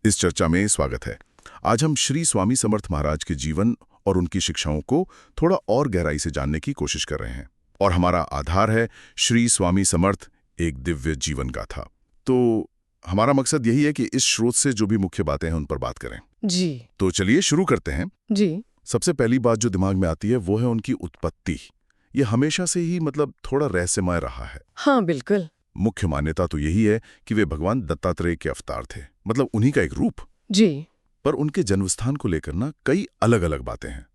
इस चर्चा में स्वागत है। आज हम श्री स्वामी समर्थ महाराज के जीवन और उनकी शिक्षाओं को थोड़ा और गहराई से जानने की कोशिश कर रहे हैं और हमारा आधार है श्री स्वामी समर्थ एक दिव्य जीवन गाथा। तो हमारा मकसद यही है कि इस स्रोत से जो भी मुख्य बातें हैं उन पर बात करें। जी तो चलिए शुरू करते हैं। जी सबसे पहली बात जो दिमाग में आती है वो है उनकी उत्पत्ति। ये हमेशा से ही थोड़ा रहस्यमय रहा है। हाँ बिल्कुल। मुख्य मान्यता तो यही है कि वे भगवान दत्तात्रेय के अवतार थे, उन्हीं का एक रूप। जी पर उनके जन्मस्थान को लेकर कई अलग अलग बातें हैं।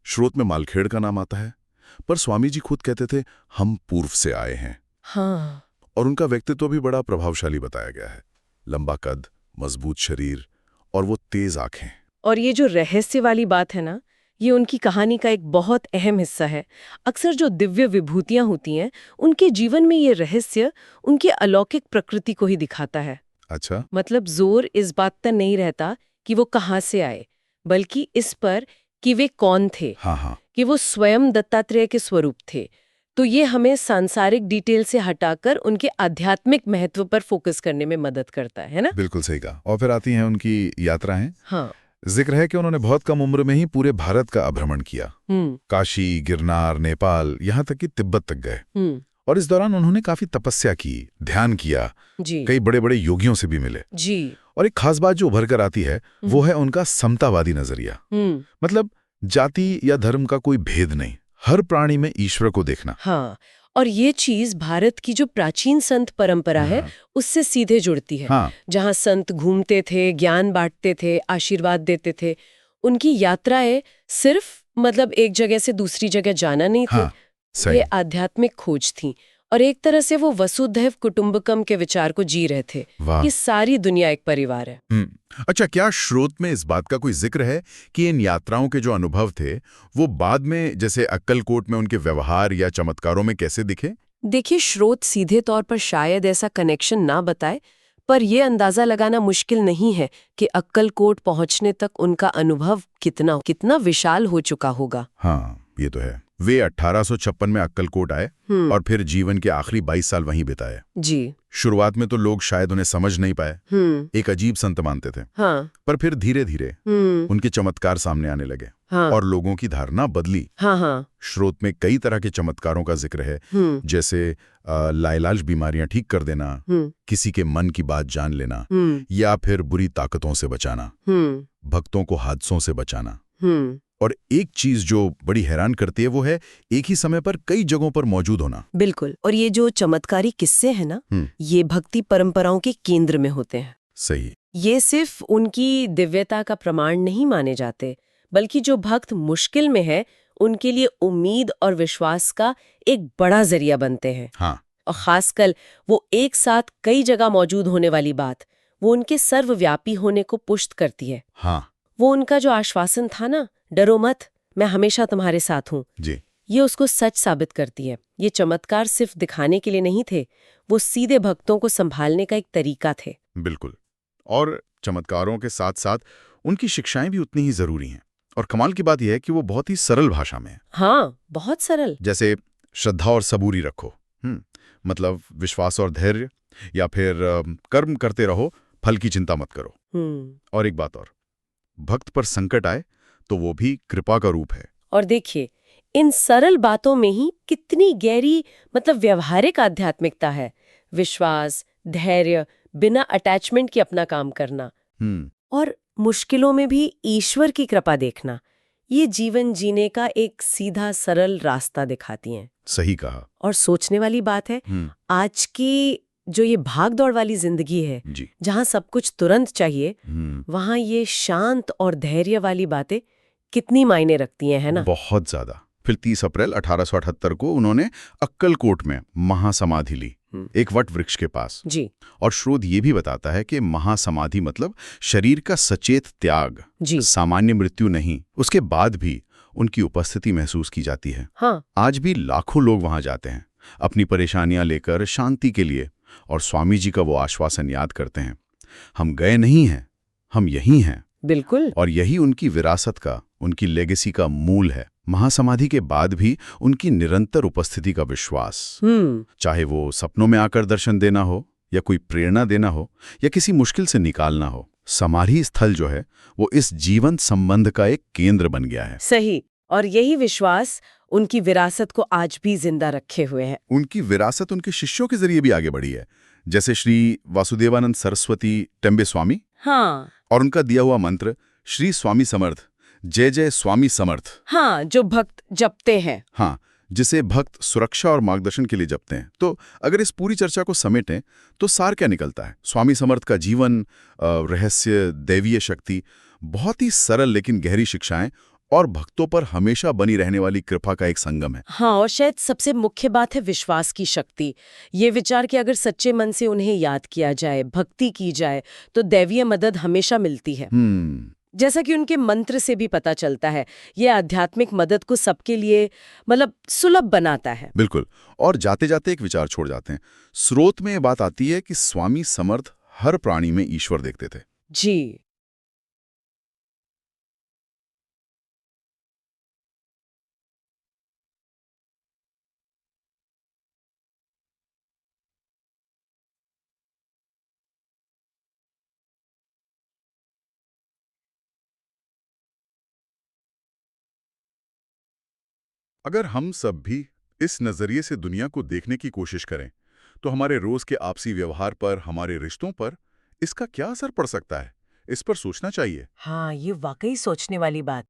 स्रोत में मालखेड़ का नाम आता है, पर स्वामी जी खुद कहते थे हम पूर्व से आए हैं। हाँ। और उनका व्यक्तित्व भी बड़ा प्रभावशाली बताया गया है। लंबा कद, मजबूत शरीर और वो तेज आंखें। और ये जो रहस्य वाली बात है ना, ये उनकी कहानी का एक बहुत अहम हिस्सा है। अक्सर जो दिव्य विभूतियां होती हैं, उनके जीवन में ये रहस्य उनकी अलौकिक प्रकृति को ही दिखाता है। अच्छा। जोर इस बात पर नहीं रहता कि वो कहाँ से आए, बल्कि इस पर कि वे कौन थे। हाँ। कि वो स्वयं दत्तात्रेय के स्वरूप थे। तो ये हमें सांसारिक डिटेल से हटाकर उनके आध्यात्मिक महत्व पर फोकस करने में मदद करता है ना। बिल्कुल सही कहा। और फिर आती हैं उनकी यात्राएं। हाँ। जिक्र है कि उन्होंने बहुत कम उम्र में ही पूरे भारत का अभ्रमण किया। काशी, गिरनार, नेपाल, यहाँ तक कि तिब्बत तक गए। और इस दौरान उन्होंने काफी तपस्या की, ध्यान किया। जी। कई बड़े बड़े योगियों से भी मिले। जी। और एक खास बात जो उभर कर आती है वो है उनका समतावादी नजरिया। जाति या धर्म का कोई भेद नहीं, हर प्राणी में ईश्वर को देखना। हाँ। और ये चीज भारत की जो प्राचीन संत परंपरा है उससे सीधे जुड़ती है। हाँ। जहाँ संत घूमते थे, ज्ञान बांटते थे, आशीर्वाद देते थे। उनकी यात्राएं सिर्फ एक जगह से दूसरी जगह जाना नहीं थे। सही। ये आध्यात्मिक खोज थी और एक तरह से वो वसुधैव कुटुंबकम के विचार को जी रहे थे कि सारी दुनिया एक परिवार है। अच्छा, क्या स्रोत में इस बात का कोई जिक्र है कि इन यात्राओं के जो अनुभव थे वो बाद में जैसे अक्कलकोट में उनके व्यवहार या चमत्कारों में कैसे दिखे? देखिए, स्रोत सीधे तौर पर शायद ऐसा कनेक्शन ना बताए, पर यह अंदाजा लगाना मुश्किल नहीं है कि अक्कलकोट पहुंचने तक उनका अनुभव कितना विशाल हो चुका होगा। हाँ, ये तो है। वे 1856 में अक्कलकोट आए और फिर जीवन के आखिरी 22 साल वहीं बिताए। जी। शुरुआत में तो लोग शायद उन्हें समझ नहीं पाए, एक अजीब संत मानते थे। हाँ। पर फिर धीरे धीरे उनके चमत्कार सामने आने लगे। हाँ। और लोगों की धारणा बदली। हाँ। स्रोत में कई तरह के चमत्कारों का जिक्र है, जैसे लाइलाज बीमारियां ठीक कर देना, किसी के मन की बात जान लेना, या फिर बुरी ताकतों से बचाना, भक्तों को हादसों से बचाना। और एक चीज जो बड़ी हैरान करती है वो है एक ही समय पर कई जगहों पर मौजूद होना। बिल्कुल। और ये जो चमत्कारी किस्से हैं ना, ये भक्ति परंपराओं के केंद्र में होते हैं। सही। ये सिर्फ उनकी दिव्यता का प्रमाण नहीं माने जाते, बल्कि जो भक्त मुश्किल में है उनके लिए उम्मीद और विश्वास का एक बड़ा जरिया बनते हैं। हाँ। और खासकर वो एक साथ कई जगह मौजूद होने वाली बात, वो उनके सर्वव्यापी होने को पुष्ट करती है। हाँ। वो उनका जो आश्वासन था ना, डरो मत, मैं हमेशा तुम्हारे साथ हूँ, ये उसको सच साबित करती है। ये चमत्कार सिर्फ दिखाने के लिए नहीं थे, वो सीधे भक्तों को संभालने का एक तरीका थे। बिल्कुल। और चमत्कारों के साथ साथ उनकी शिक्षाएं भी उतनी ही जरूरी हैं। और कमाल की बात यह है कि वो बहुत ही सरल भाषा में है। हाँ, बहुत सरल। जैसे श्रद्धा और सबूरी रखो, विश्वास और धैर्य, या फिर कर्म करते रहो, फल की चिंता मत करो। और एक बात और, भक्त पर संकट आए तो वो भी कृपा का रूप है। और देखिए, इन सरल बातों में ही कितनी गहरी व्यवहारिक आध्यात्मिकता है। विश्वास, धैर्य, बिना अटैचमेंट के अपना काम करना, और मुश्किलों में भी ईश्वर की कृपा देखना, ये जीवन जीने का एक सीधा सरल रास्ता दिखाती हैं। सही कहा। और सोचने वाली बात है, आज की जो ये भाग दौड़ वाली जिंदगी है, जहाँ सब कुछ तुरंत चाहिए, वहाँ ये शांत और धैर्य वाली बातें कितनी मायने रखती हैं, है ना? बहुत ज्यादा। फिर 30 अप्रैल 1878 को उन्होंने अक्कलकोट में महासमाधि ली, एक वट वृक्ष के पास। जी। और स्रोत ये भी बताता है कि महासमाधि शरीर का सचेत त्याग, सामान्य मृत्यु नहीं। उसके बाद भी उनकी उपस्थिति महसूस की जाती है। हाँ। आज भी लाखों लोग वहां जाते हैं अपनी परेशानियां लेकर, शांति के लिए, और स्वामी जी का वो आश्वासन याद करते हैं, हम गए नहीं हैं, हम यहीं हैं। बिल्कुल। और यही उनकी विरासत का, उनकी लेगेसी का मूल है। महासमाधि के बाद भी उनकी निरंतर उपस्थिति का विश्वास, चाहे वो सपनों में आकर दर्शन देना हो, या कोई प्रेरणा देना हो, या किसी मुश्किल से निकालना हो, समाधि स्थल जो है वो इस जीवंत संबंध का एक केंद्र बन गया है। सही। और यही विश्वास उनकी विरासत को आज भी जिंदा रखे हुए है। उनकी विरासत उनके शिष्यों के जरिए भी आगे बढ़ी है, जैसे श्री वासुदेवानंद सरस्वती टेम्बे स्वामी। हाँ। और उनका दिया हुआ मंत्र श्री स्वामी समर्थ, जय जय स्वामी समर्थ। हाँ, जो भक्त जपते हैं। हाँ, जिसे भक्त सुरक्षा और मार्गदर्शन के लिए जपते हैं। तो अगर इस पूरी चर्चा को समेटें तो सार क्या निकलता है? स्वामी समर्थ का जीवन, रहस्य, दैवीय शक्ति, बहुत ही सरल लेकिन गहरी शिक्षाएं और भक्तों पर हमेशा बनी रहने वाली कृपा का एक संगम है। हाँ, और शायद सबसे मुख्य बात है विश्वास की शक्ति। ये विचार कि अगर सच्चे मन से उन्हें याद किया जाए, भक्ति की जाए, तो दैवीय मदद हमेशा मिलती है। जैसा कि उनके मंत्र से भी पता चलता है, ये आध्यात्मिक मदद को सबके लिए सुलभ बनाता है। बिल्कुल। और जाते जाते एक विचार छोड़ जाते हैं। स्रोत में ये बात आती है कि स्वामी समर्थ हर प्राणी में ईश्वर देखते थे। जी। अगर हम सब भी इस नजरिए से दुनिया को देखने की कोशिश करें तो हमारे रोज के आपसी व्यवहार पर, हमारे रिश्तों पर इसका क्या असर पड़ सकता है? इस पर सोचना चाहिए। हाँ, ये वाकई सोचने वाली बात।